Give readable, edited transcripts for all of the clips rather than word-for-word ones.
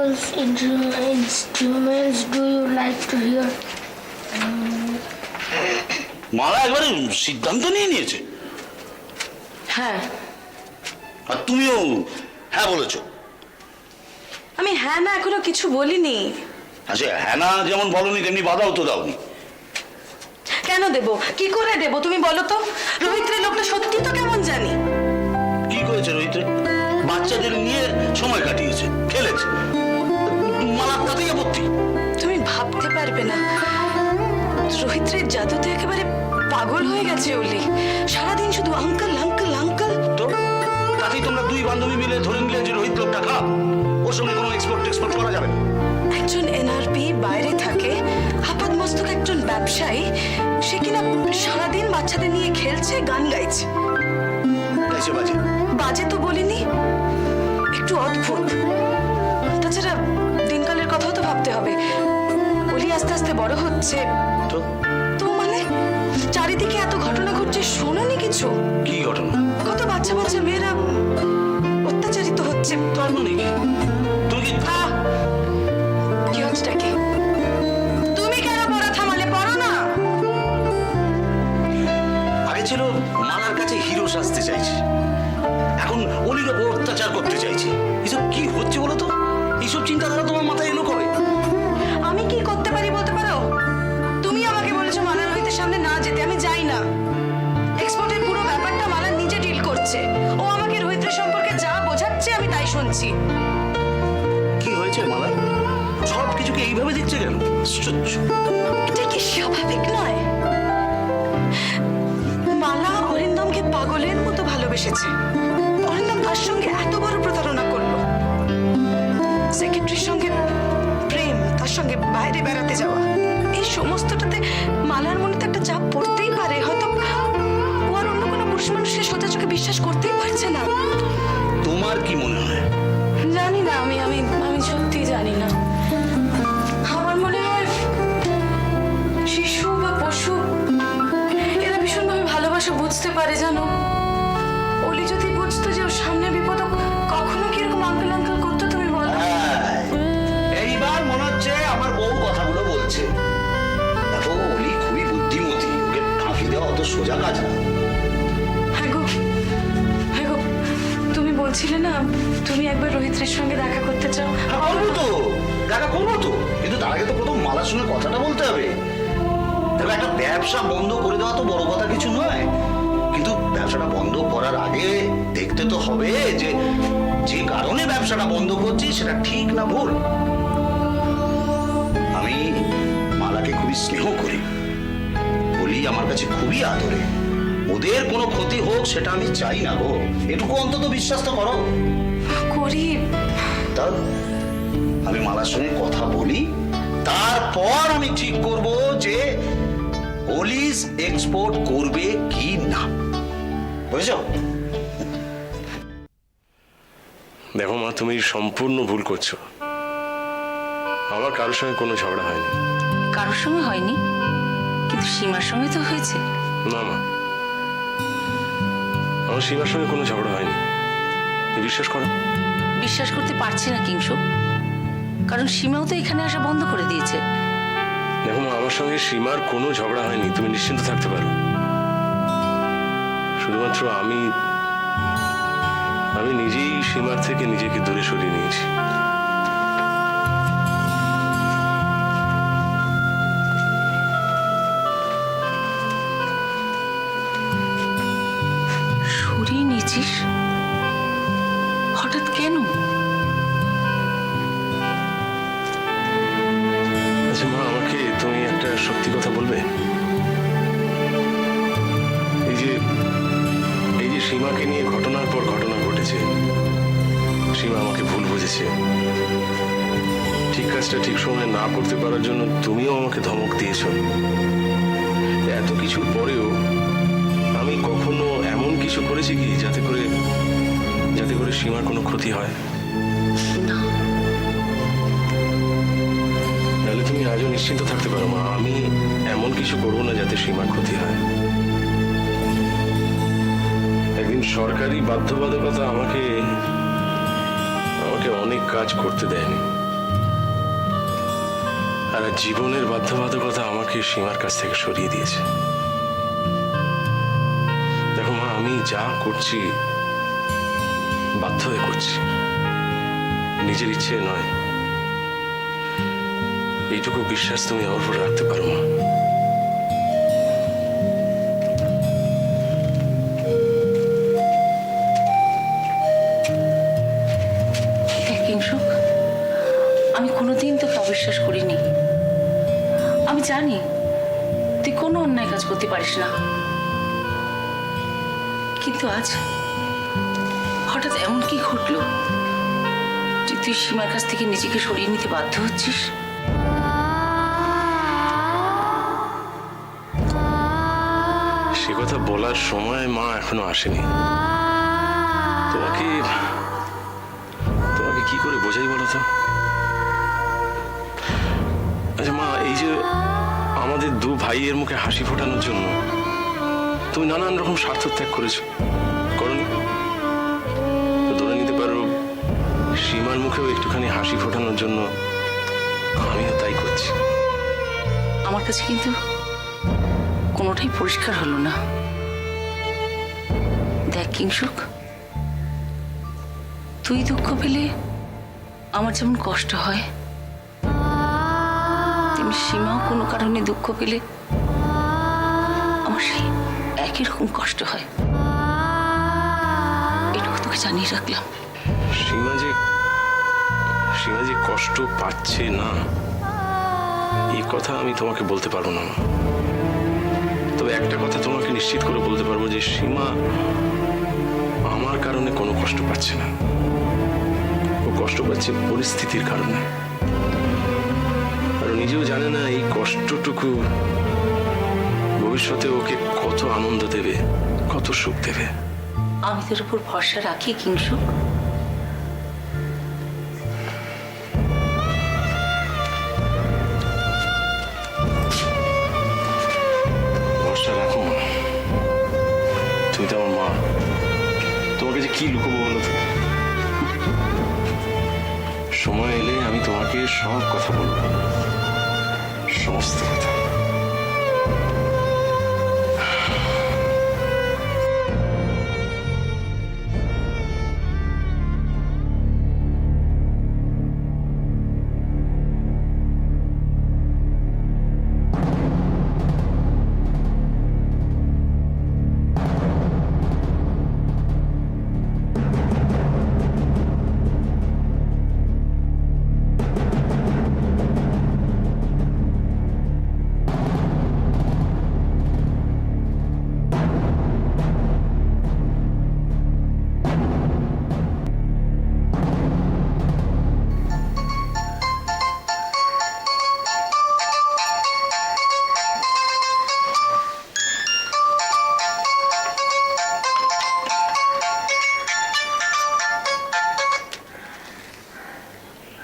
instruments do you like to hear? মালা একবারে সিদ্ধান্ত নিয়ে নিয়েছে। হ্যাঁ, আর তুমিও হ্যাঁ বলেছো। আমি হ্যাঁ না এখনো কিছু বলিনি। আচ্ছা, হ্যাঁ না যেমন বলনি তেমনি বাধাও তো দাওনি। কেন দেব, কি করে দেব তুমি বলো তো? রোহিতের লোকটা সত্যি তো কেমন জানি। কি করেছে রোহিত? বাচ্চাদের নিয়ে সময় কাটিয়েছে, খেলেছে। মালার তাতেই আপত্তি? তুমি ভাবতে পারবে না, রোহিতের জাদুতে একেবারে পাগল হয়ে গেছে ওলি। সারাদিন শুধু আঙ্কেল আঙ্কেল আঙ্কেল। তো তাতেই তোমরা দুই বান্ধবী মিলে ধরে নিলে যে রোহিত লোকটা খারাপ, ওর সঙ্গে কোনো এক্সপোর্ট করা যাবে না। একজন এনআরপি বাইরে থাকে, আপাত মস্তক একজন ব্যবসায়ী, সে কিনা সারাদিন বাচ্চাদের নিয়ে খেলছে, গান গাইছে। গাইছে বাজে? বাজে তো বলিনি, একটু অদ্ভুত। তাছাড়া দিনকালের কথাও তো ভাবতে হবে। ওলি আস্তে আস্তে বড় হচ্ছে। তো তো মানে চারিদিকে এত ঘটনা ঘটছে, শোনোনি কিছু? কি ঘটনা? কত বাচ্চা বাচ্চা মেয়েরা অত্যাচারিত হচ্ছে। তার মানে কি? তুমি কি কি হচ্ছেটা কি? তুমি কেন পড়া থামালে? পড়ো না। আগে ছিল মালার কাছে হিরো সাজতে চাইছে, এখন অলির ওপর অত্যাচার করতে চাইছে। এসব কি হচ্ছে বলো তো? এইসব চিন্তাধারা তোমার মাথায় এলো কবে? আমি কি করতে পারি বলতে পারো? তুমি আমাকে বলেছো মালা রোহিতের সামনে না যেতে, আমি যাই না। এক্সপোর্টের পুরো ব্যাপারটা মালা নিজে ডিল করছে। ও আমাকে রোহিতের সম্পর্কে যা বোঝাচ্ছে আমি তাই শুনছি। কি হয়েছে মালা? সব কিছুকে এইভাবে দেখছে কেন? আশ্চর্য। এটা কি স্বাভাবিক নয়? মালা অরিন্দমকে পাগলের মতো ভালোবেসেছে। অরিন্দম তার সঙ্গে এত বড় প্রতারণা করলো। সেক্রেটারির সঙ্গে প্রেম, তার সঙ্গে বাইরে বেড়াতে যাওয়া, এই সমস্তটাতে মালার মনে তো একটা চাপ পড়তেই পারে। হয়তো ও আর অন্য কোনো পুরুষ মানুষকে সোজা চোখে বিশ্বাস করতেই পারছে না। তোমার কি মনে হয়? জানি না, আমি আমি আমি সত্যি জানি না। আমার মনে হয় শিশু বা পশু এরা ভীষণভাবে ভালোবাসা বুঝতে পারে, জানো। ওলি যদি বুঝতো যে ওর সামনে বিপদ, কখনো কি এরকম আঙ্কেল আঙ্কেল করতো তুমি বলো? এইবার মনে হচ্ছে আমার বউ কথাগুলো বলছে। দেখো, অলি খুবই বুদ্ধিমতী, ওকে ফাঁকি দেওয়া অত সোজা কাজ না। হ্যাঁ গো, হ্যাঁ গো, তুমি বলছিলে না তুমি একবার রোহিতের সঙ্গে দেখা করতে চাও? করবো তো, দেখা করবো তো, কিন্তু তার আগে তো প্রথম মালার সঙ্গে কথাটা বলতে হবে। তবে একটা ব্যবসা বন্ধ করে দেওয়া তো বড় কথা কিছু নয়, কিন্তু ব্যবসাটা বন্ধ করার আগে দেখতে তো হবে যে যে কারণে ব্যবসাটা বন্ধ করছি সেটা ঠিক না ভুল। আমি মালাকে খুবই স্নেহ করি, বলি আমার কাছে খুবই আদরে। ওদের কোনো ক্ষতি হোক সেটা আমি চাই না গো, এটুকু অন্তত বিশ্বাস তো করো। করি। তা আমি মালার সঙ্গে কথা বলি, তারপর আমি ঠিক করব যে পুলিশ এক্সপোর্ট করবে কি না, বুঝছো? দেখো মা, তুমি সম্পূর্ণ ভুল করছো। আমার কারোর সঙ্গে কোনো ঝগড়া হয়নি। কারোর সঙ্গে হয়নি, কিন্তু সীমার সঙ্গে তো হয়েছে। না মা, আমার সীমার সঙ্গে কোনো ঝগড়া হয়নি, তুমি বিশ্বাস করো। বিশ্বাস করতে পারছি না কিংসু, কারণ সীমাও তো এখানে আসা বন্ধ করে দিয়েছে। দেখো মা, আমার সঙ্গে সীমার কোনো ঝগড়া হয়নি, তুমি নিশ্চিন্ত থাকতে পারো। শুধুমাত্র আমি নিজেই সীমার থেকে নিজেকে দূরে সরিয়ে নিয়েছি। সরিয়ে নিয়েছিস? হঠাৎ কেন? আচ্ছা মা, আমাকে তুমি একটা সত্যি কথা বলবে? এই যে সীমাকে নিয়ে ঘটনার পর ঘটনা ঘটেছে, সীমা আমাকে ভুল বুঝেছে। ঠিক কাজটা ঠিক সময় না করতে পারার জন্য তুমিও আমাকে ধমক দিয়েছ। এত কিছুর পরেও আমি কখনো এমন কিছু করেছি কি যাতে করে সীমার কোনো ক্ষতি হয়? না। তাহলে তুমি আজও নিশ্চিন্ত থাকতে পারো মা, আমি এমন কিছু করবো না যাতে সীমার ক্ষতি হয়। একদিন সরকারি বাধ্যবাধকতা আমাকে অনেক কাজ করতে দেয়নি। আর জীবনের বাধ্যবাধকতা আমাকে সীমার কাছ থেকে সরিয়ে দিয়েছে। দেখো মা, আমি যা করছি বাধ্য হয়ে করছি, নিজের ইচ্ছে নয়। এইটুকু বিশ্বাস তুমি আমার উপর রাখতে পারো মা। কিংশুক, আমি কোনোদিন তোকে অবিশ্বাস করিনি। আমি জানি তুই কোনো অন্যায় কাজ করতে পারিস না, কিন্তু আজ হঠাৎ এমন কি ঘটলো যে তুই সীমার কাছ থেকে নিজেকে সরিয়ে নিতে বাধ্য হচ্ছিস? সে কথা বলার সময় মা এখনো আসেনি। তোমাকে তোমাকে কি করে বোঝাই বলো তো? আচ্ছা মা, এই যে আমাদের দু ভাইয়ের মুখে হাসি ফোটানোর জন্য তুমি নানান রকম স্বার্থ ত্যাগ করেছো, করনি? তো ধরে নিতে পারো সীমার মুখেও একটুখানি হাসি ফোটানোর জন্য আমিও তাই করছি। আমার কাছে কিন্তু কোনোটাই পরিষ্কার হলো না। দেখ কিংশুক, তুই দুঃখ পেলে আমার যেমন কষ্ট হয়, তেমনি সীমাও কোনো কারণে দুঃখ পেলে আমার সেই একই রকম কষ্ট হয়। এটুকু তোকে জানিয়ে রাখলাম। সীমা যে কষ্ট পাচ্ছে না এই কথা আমি তোমাকে বলতে পারবো না। তবে একটা কথা তোমাকে নিশ্চিত করে বলতে পারবো যে সীমা আমার কারণে কোনো কষ্ট পাচ্ছে না, ও কষ্ট পাচ্ছে পরিস্থিতির কারণে। আর ও নিজেও জানে না এই কষ্টটুকু ভবিষ্যতে ওকে কত আনন্দ দেবে, কত সুখ দেবে। আমি তোর উপর ভরসা রাখি কিংশুক। ভরসা রাখো মা, তুমি তো আমার মা। তোমাকে যে কি লুকোবো বলো তো? সময় এলে আমি তোমাকে সব কথা বলবো, সমস্ত কথা।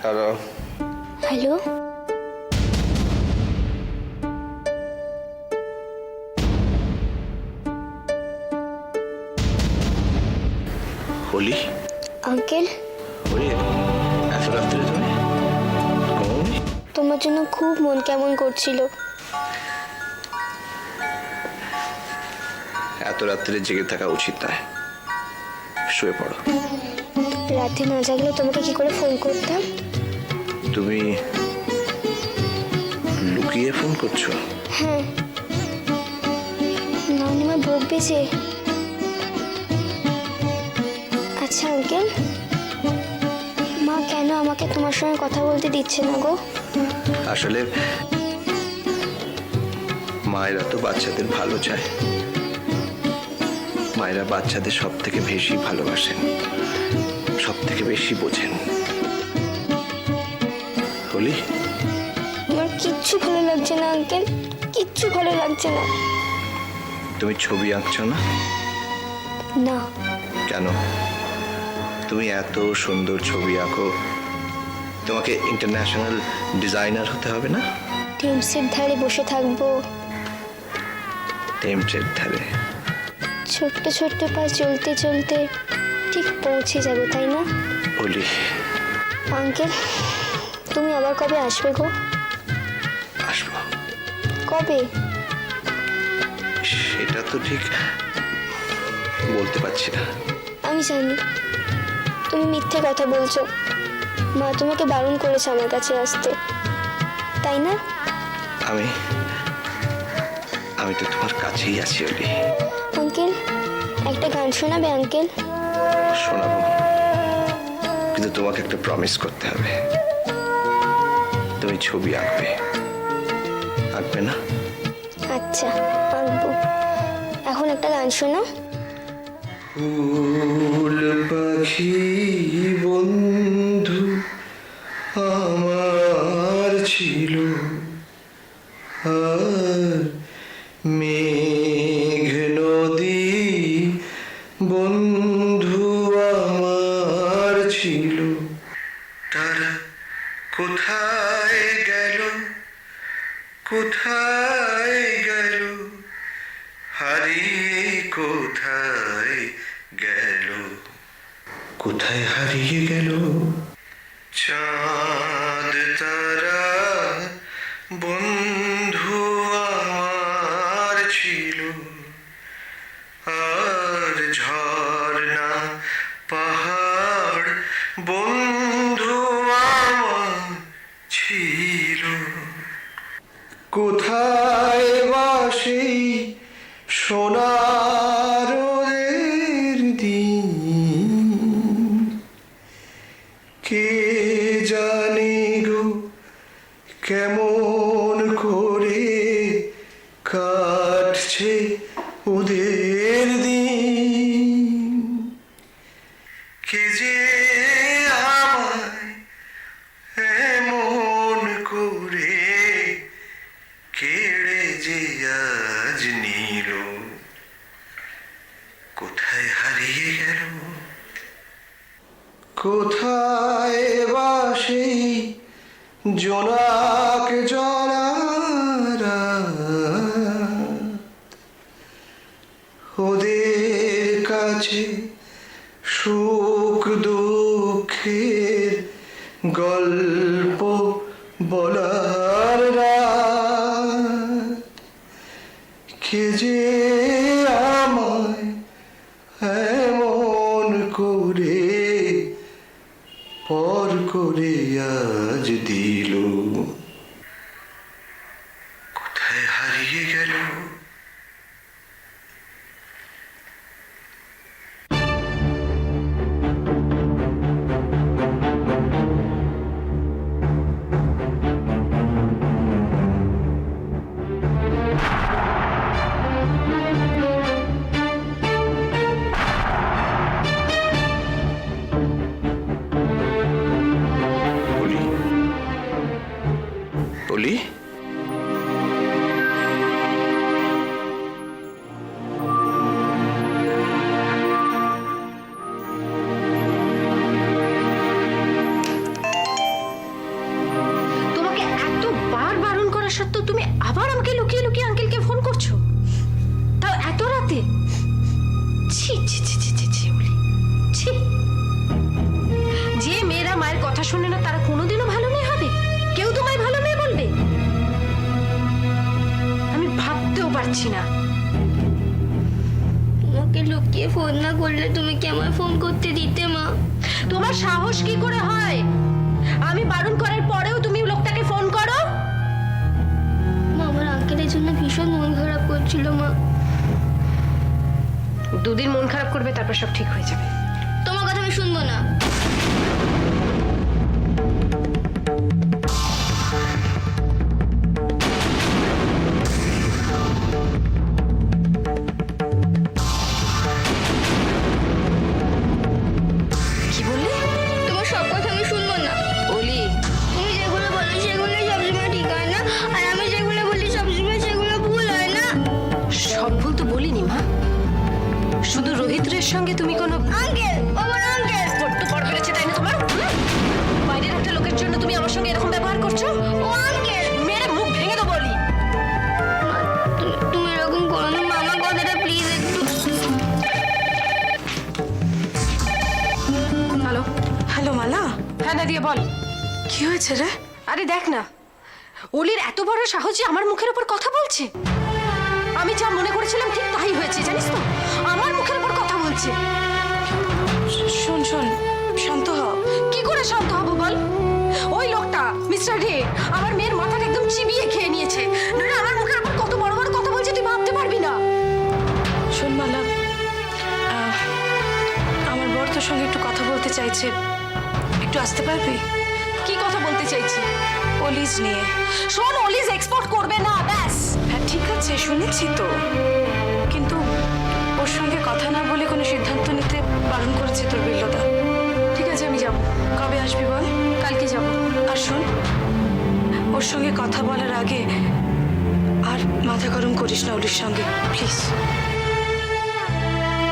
Hello. Hello, Holi? Uncle, Holi এত রাত্রে তুমি ঘুমোওনি? তোমার জন্য খুব মন কেমন করছিল। এত রাত্রে জেগে থাকা উচিত নয়, শুয়ে পড়ো। রাতে না জাগলে তোমাকে কি করে ফোন করতাম? তুমি লুকিয়ে ফোন করছো? হ্যাঁ, নানিমা বকবে যে। আচ্ছা আঙ্কেল, মা কেন আমাকে তোমার সঙ্গে কথা বলতে দিচ্ছে না গো? আসলে মায়েরা তো বাচ্চাদের ভালো চায়, মায়েরা বাচ্চাদের সব থেকে বেশি ভালোবাসেন, সব থেকে বেশি বোঝেন। হোলি, আমার কিচ্ছু ভালো লাগছে না আঙ্কেল, কিচ্ছু ভালো লাগছে না। তুমি ছবি আঁকছো না? না। কেন? তুমি এত সুন্দর ছবি আঁকো, তোমাকে ইন্টারন্যাশনাল ডিজাইনার হতে হবে না? টেমসের ধারে বসে থাকবো, টেমসের ধারে ছোট্ট ছোট্ট পায়ে চলতে চলতে ঠিক পৌঁছে যাবো, তাই না? হোলি, আঙ্কেল, তুমি আবার কবে আসবে গো? আসবো। কবে? সেটা তো ঠিক বলতে পারছি না। আমি জানি তুমি মিথ্যে কথা বলছো। মা তোমাকে বারণ করেছে আমার কাছে আসতে, তাই না? আমি তো তোমার কাছেই আছি অলি। আঙ্কেল, একটা গান শোনাবে আঙ্কেল? শোনাবো, কিন্তু তোমাকে একটা প্রমিস করতে হবে। তুমি ছবি আঁকবে না? আচ্ছা, আঁকবো। এখন একটা গান শোনো। ফুল পাখি বন্ধু আমার ছিল, আর মেঘ নদী বন্ধু আমার ছিল। তারা কোথায় গেল, কোথায় গেল, হারিয়ে কোথায় গেল, কোথায় হারিয়ে গেল? চাঁদ তারা বন্ধু আমার ছিল, আর ঝর্ণা পাহাড় বন্ধু আমার ছিল। কোথায় বাসি সোনার দিন, কে জানে গো কেমন করে কাটছে ওদের দিন। কে যে আমায় এমন করে কেড়ে যে আজ নিল, কোথায় হারিয়ে গেল? কোথায় বাসি জোনাক জলারা, ওদের কাছে সুখ দুঃখের গল্প বলার রাত। কে যে আমায় এমন করে পর করে আজ দিল, কোথায় হারিয়ে গেল? অলি, তোমাকে এতবার বারণ করা সত্ত্বেও তুমি আবার আমাকে লুকিয়ে লুকিয়ে আঙ্কেলকে ফোন করছো, তাও এত রাতে। ছি ছি ছি ছি ছি ছি বলি, ছি। যে মেয়েরা মায়ের কথা শোনে না তারা কোনোদিনও ভালো মেয়ে হবে? কেউ তোমায় ভালো মেয়ে বলবে? আমি ভাবতেও পারছি না। তোমাকে লুকিয়ে ফোন না করলে তুমি কি আমায় ফোন করতে দিতে মা? তোমার সাহস কি করে হয়? আমি বারণ করার পরেও তুমি লোকটাকে ফোন করো। মা, আমার আঙ্কেলের জন্য ভীষণ মন খারাপ করছিল মা। দুদিন মন খারাপ করবে, তারপর সব ঠিক হয়ে যাবে। তোমার কথা আমি শুনবো না। কি বললে? তোমার সব কথা আমি শুনবো না। বলি তুমি যেগুলো বলো সেগুলোই সবসময় ঠিক হয় না, আর আমি যেগুলো বলি সবসময় সেগুলো ভুল হয় না। সব ভুল তো বলিনি মা, শুধু রোহিতের সঙ্গে তুমি কোনো আঙ্কেল, আমার আঙ্কেল। বড্ড বড় বেড়েছে তাই না তোমার? বাইরের একটা লোকের জন্য তুমি আমার সঙ্গে এরকম ব্যবহার করছো? ও আঙ্কেল, মেরে মুখ ভেঙে দেবো বলি। তুমি এরকম করো না মামা, কথাটা প্লিজ একটু। হ্যালো মালা, হ্যাঁ দাদিয়া বল। কি হয়েছে রে? আরে দেখ না, অলির এত বড় সাহস যে আমার মুখের উপর কথা বলছে। আমি যা মনে করেছিলাম ঠিক তাই হয়েছে, জানিস তো, আমার মুখের উপর কথা বলছে। শোন শোন, শান্ত হ। কি করে শান্ত হব বল? ওই লোকটা মিস্টার রে আমার মেয়ের মাথাটা একদম চিবিয়ে খেয়ে নিয়েছে। নইলে আমার মুখের উপর কত বড় বড় কথা বলছে তুই ভাবতে পারবি না। শোন মালা, আমার বর তোর সঙ্গে একটু কথা বলতে চাইছে, একটু আসতে পারবি? কি কথা বলতে চাইছি? অলিজ নিয়ে। শোন, অলিজ এক্সপোর্ট করবে না, ব্যাস। হ্যাঁ ঠিক আছে, শুনেছি তো, কিন্তু ওর সঙ্গে কথা না বলে কোনো সিদ্ধান্ত নিতে বারণ করেছে তোর বিল্লদা। ঠিক আছে, আমি যাব। কবে আসবি বল? কালকে যাব। আর শোন, ওর সঙ্গে কথা বলার আগে আর মাথা গরম করিস না অলির সঙ্গে, প্লিজ।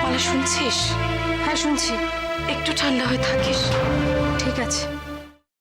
মালা শুনছিস? হ্যাঁ শুনছি। একটু ঠান্ডা হয়ে থাকিস। ঠিক আছে।